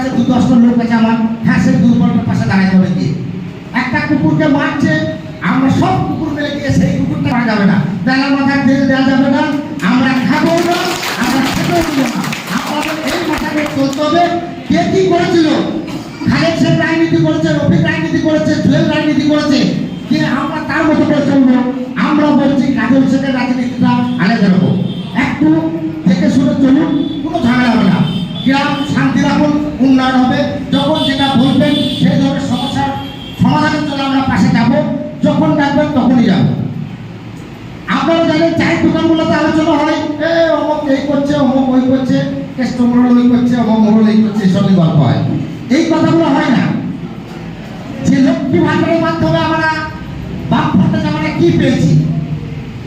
আছে, 2-10টা লোক আছে আমার, হ্যাঁ সেই দুর্বলটার পাশে দাঁড়াতে হবে গিয়ে। একটা কুকুরকে মারছে, আমরা সব কুকুর মেরে গিয়ে সেই কুকুরটা মারা যাবে না, বেলা মাথায় তেল দেওয়া যাবে না, আমরা খাবো না, আমরা খেতেও দিব না। আমাদের এই মাথাকে চলতে হবে। কে কি করেছিল? খালেদ শেখ রাজনীতি করেছে, রফিক রাজনীতি করেছে, জুয়েল রাজনীতি করেছে, যে আমরা তার মতো করে চলবো। আমরা বলছি কাজল শেখের রাজনীতিটা আলাদা রকম, একটু থেকে শুনে চলুন, কোনো ঝামেলা হবে না, গ্রাম শান্তি রাখুন, উন্নয়ন হবে। যখন যেটা বলবেন সেই ধরনের সমস্যার সমাধানের জন্য আমরা পাশে যাব, যখন ডাকবেন তখনই যাব। আপনারা জানেন চায়ের দোকানগুলোতে আলোচনা হয়, অমুক এই করছে, অমুক ওই করছে, কেষ্ট মোড়ল ওই করছে, অমুক মোড়ল এই করছে, এসবই গল্প হয়। এই কথাগুলো হয় না। যে লক্ষ্মী ভান্ডারের মাধ্যমে আমরা বামফ্রন্টের জামানায় কি পেয়েছি,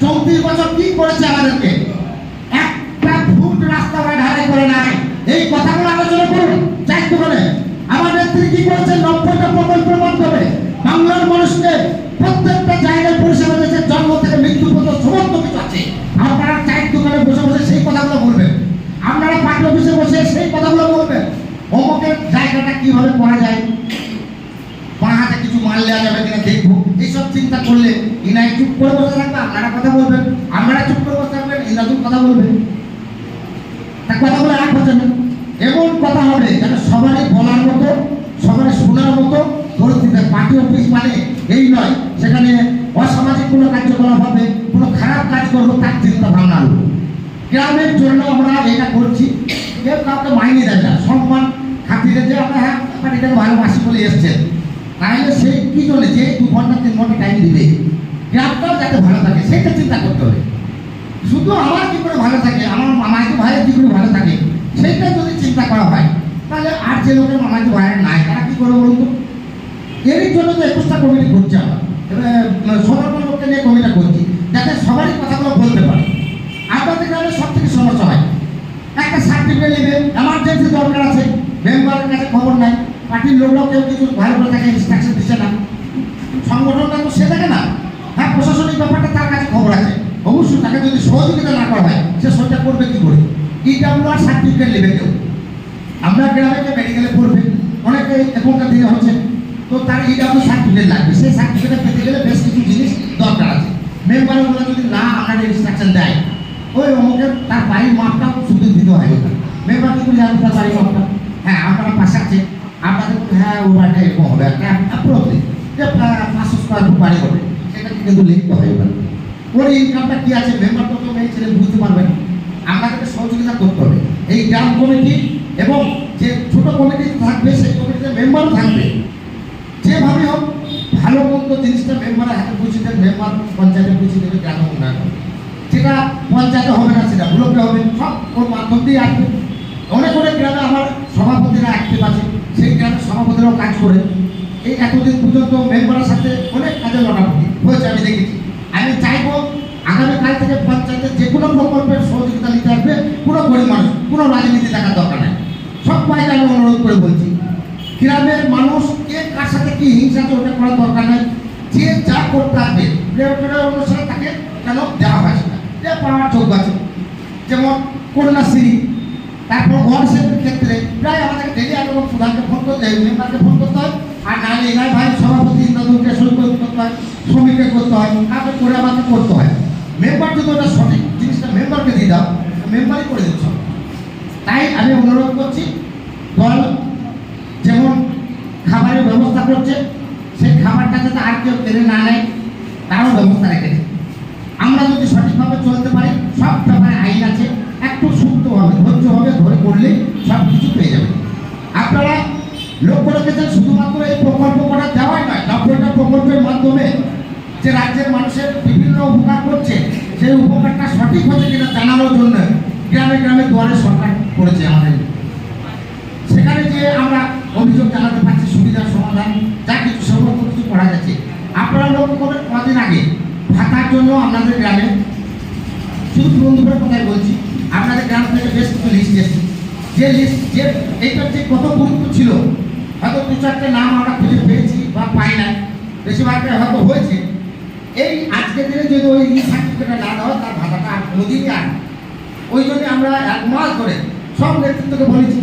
34 বছর কি করেছে আমাদেরকে, একটা ফুট রাস্তা আমরা ঢালাই করে নাই। এই কথাগুলো আলোচনা করুন চায়ের দোকানে। আমার নেত্রী কি করেছে, 90টা প্রকল্পের মাধ্যমে বাংলার মানুষকে প্রত্যেকটা জায়গায় পরিষেবা দিয়েছে, জন্ম থেকে মৃত্যু পর্যন্ত সমস্ত কিছু আছে। আপনারা চায়ের দোকানে বসে বসে সেই কথাগুলো বলবেন, আপনারা পার্টি অফিসে বসে সেই কথাগুলো বলবেন। অমুকের জায়গাটা কিভাবে করা যায়, বাঁ হাতে কিছু মাল দেওয়া যাবে কিনা দেখবো, এইসব চিন্তা করলে ইনাই চুপ করে বসে থাকবে, আপনারা কথা বলবেন, আপনারা চুপ করে বসে থাকবেন, ইনাদুল কথা বলবেন। তা কথাগুলো এক হচ্ছে না, এমন কথা হবে যেন সবারই বলার মতো, সবারই শোনার মতো পরিস্থিতি। পার্টি অফিস মানে এই নয় সেখানে অসামাজিক কোনো কার্যকলাপ হবে, কোনো খারাপ কাজ করবো তার চিন্তা ভাবনা হবে। গ্রামের জন্য আমরা এটা করছি, কেউ কাউকে মাইনে দেয় না, সম্মান খাতিরে যে আমরা হ্যাঁ এটাকে ভালোবাসি বলে এসছেন, তাহলে সেই কি জন্য যে 2 ঘন্টা 3 ঘন্টা টাইম দিবে, গ্রামটাও যাতে ভালো থাকে সেটা চিন্তা করতে হবে। শুধু আমার কি করে ভালো থাকে, আমার মামাকে ভাইয়ের কি করে ভালো থাকে সেইটা যদি চিন্তা করা হয়, তাহলে আর যে লোকের মামাকে ভাইয়ের নাই তারা কি করে বলুন তো। এরই জন্য তো 21টা কমিটি করছি আমরা, সবার লোককে নিয়ে কমিটি করছি, যাতে সবারই কথাগুলো বলতে পারে। আপনাদের গ্রামে সব থেকে সমস্যা হয়, একটা সার্টিফিকেট নেবে, এমার্জেন্সি দরকার আছে, মেম্বারের কাছে খবর নাই, পার্টির লোকরাও কেউ কিছু ভালো করে তাকে ইনস্ট্রাকশন দিচ্ছে না, সংগঠনটা তো সে থাকে না। হ্যাঁ প্রশাসনিক ব্যাপারটা তার কাছে খবর আছে, অবশ্যই তাকে যদি সহযোগিতা না করা হয় সে সেটা করবে কি করে। ইডাব্লিউআর সার্টিফিকেট নেবে কেউ, আপনার গ্রামে যে মেডিকেলে পড়বে, অনেকে এখনকার দিনে হচ্ছে, তো তার ইডাব্লিউ সার্টিফিকেট লাগবে, সেই সার্টিফিকেট পেতে গেলে বেশ কিছু জিনিস দরকার আছে। মেম্বারগুলো যদি না আপনাকে ইনস্ট্রাকশন দেয়, ওই অমুকের তার বাড়ির মাপটাও শুধু দিতে হয়, মেম্বার কি করে জানবে তার বাড়ির মাপটা, হ্যাঁ আপনারা পাশে আছে, আপনাদের হ্যাঁ ও বাড়িটা এরকম হবে, একটা অ্যাপ্রোচলি যে 500 স্কোয়ার ফুট বাড়ি হবে, সেটা কিন্তু লিখতে হয়। এবার ওর ইনকামটা কি আছে মেম্বার তো এই ছেলে বুঝতে পারবে না, আপনাদেরকে সহযোগিতা করতে হবে। এই গ্রাম কমিটি এবং যে ছোট কমিটি থাকবে সেই কমিটিতে মেম্বারও থাকবে, যেভাবে হোক ভালো মন্দ জিনিসটা মেম্বারের হাতে বুঝিয়ে দেন, মেম্বার পঞ্চায়েতে বুঝিয়ে দেবে, গ্রাম উন্নয়ন হবে। যেটা পঞ্চায়েতে হবে না সেটা ব্লকে হবে, সব ওর মাধ্যম দিয়ে আসবে। অনেক অনেক গ্রামে আমার সভাপতিরা অ্যাক্টিভ আছে, সেই গ্রামের সভাপতিরাও কাজ করে। এই এতদিন পর্যন্ত মেম্বারের সাথে অনেক কাজে মোটামুটি হয়েছে, আমি দেখেছি। আমি চাইবো আগামীকাল থেকে পঞ্চায়েতের যে কোনো প্রকল্পের সহযোগিতা নিতে আসবে পুরো গরিব মানুষ, কোনো রাজনীতি দেখার দরকার নেই। সব বাইরে আমি অনুরোধ করে বলছি, গ্রামের মানুষ কে কার সাথে কি হিংসা ওটা করার দরকার নেই, যে যা করতে আসবে অনুসারে তাকে কেন দেওয়া হয় সেটা যে পাওয়ার যোগ্য আছে। যেমন কন্যাশ্রী, তারপর ওয়ার্ডশেপের ক্ষেত্রে প্রায় আমাদের ডেলি এরকম প্রধানকে ফোন করতে হয়, মেম্বারকে ফোন করতে হয়, আর নাহলে এনাই ভাই সভাপতি ইন্দ্রদুলকে সই করতে হয়, শ্রমিককে করতে হয়, তারপর করে আমাকে করতে হয়। মেম্বার যদি ওটা সঠিক জিনিসটা মেম্বারকে দিয়ে দাও, মেম্বারই করে দিচ্ছ। তাই আমি অনুরোধ করছি, দল যেমন খাবারের ব্যবস্থা করছে, সেই খাবারটা যাতে আর কেউ কেড়ে না নেয় তারও ব্যবস্থা রেখেছে। আমরা যদি সঠিকভাবে চলতে পারি, সব ব্যাপারে আইন আছে, একটু সুস্থভাবে ধৈর্যভাবে ধরে করলে সব কিছু পেয়ে যাবে। আপনারা লক্ষ্য রেখেছেন শুধুমাত্র এই প্রকল্প করা যাওয়াই নয়, 90টা প্রকল্পের মাধ্যমে যে রাজ্যের মানুষের বিভিন্ন উপকার করছে, সেই উপকারটা সঠিক হচ্ছে কিনা জানানোর জন্য গ্রামে গ্রামে দুয়ারে সরকার করেছে আমাদের। সেখানে যে আমরা অভিযোগ জানাতে পারছি, সুবিধার সমাধান যা কিছু সমস্ত কিছু করা যাচ্ছে। আপনারা লক্ষ্য করবেন কদিন আগে ভাতার জন্য আপনাদের গ্রামে, শুধু বন্ধুদের কথাই বলছি, আপনাদের গ্রাম থেকে বেশ কিছু লিস্ট এসেছে, যে লিস্ট যে এইটার যে কত গুরুত্ব ছিল, হয়তো 2-4টে নাম আমরা খুঁজে পেয়েছি বা পাই না, বেশিরভাগটা হয়তো হয়েছে। এই আজকের দিনে যদি ওই সার্টিফিকেটটা না দেওয়া, তার ভাতাটা আর কোনোদিনই আর, ওই জন্য আমরা 1 মাস ধরে সব নেতৃত্বকে বলেছি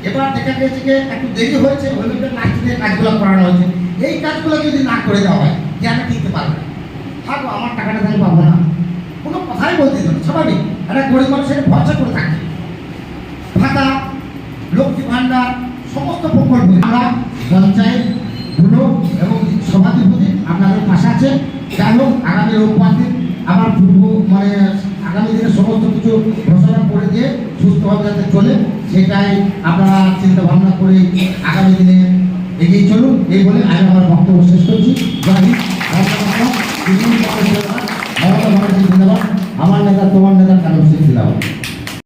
এবার দেখা গেছে যে একটু দেরি হয়েছে, ওই লাস্ট দিয়ে কাজগুলো করানো হয়েছে। এই কাজগুলো যদি না করে দেওয়া হয় যে আমি টিকতে পারবো না, থাকবো আমার টাকাটা তাহলে পাবো না, কোনো কথাই বলতে দিত না। স্বাভাবিক একটা গরিব মানুষের ভরসা করে থাকছে। ভাতা, লক্ষ্মী ভাণ্ডার, সমস্ত প্রকল্প আমরা পঞ্চায়েত গুলো এবং সভাধিপতি আপনাদের পাশে আছে। যাই হোক, আগামী রোববার দিন আবার পূর্ব মানে আগামী দিনে সমস্ত কিছু ঘোষণা করে দিয়ে সুস্থভাবে যাতে চলে, সেটাই আপনারা চিন্তা ভাবনা করে আগামী দিনে এগিয়ে চলুন। এই বলে আমি আমার বক্তব্য শেষ করছি। জয় হিন্দ, ধন্যবাদ। আমার নেতা তোমার নেতা কারণ জিন্দাবাদ।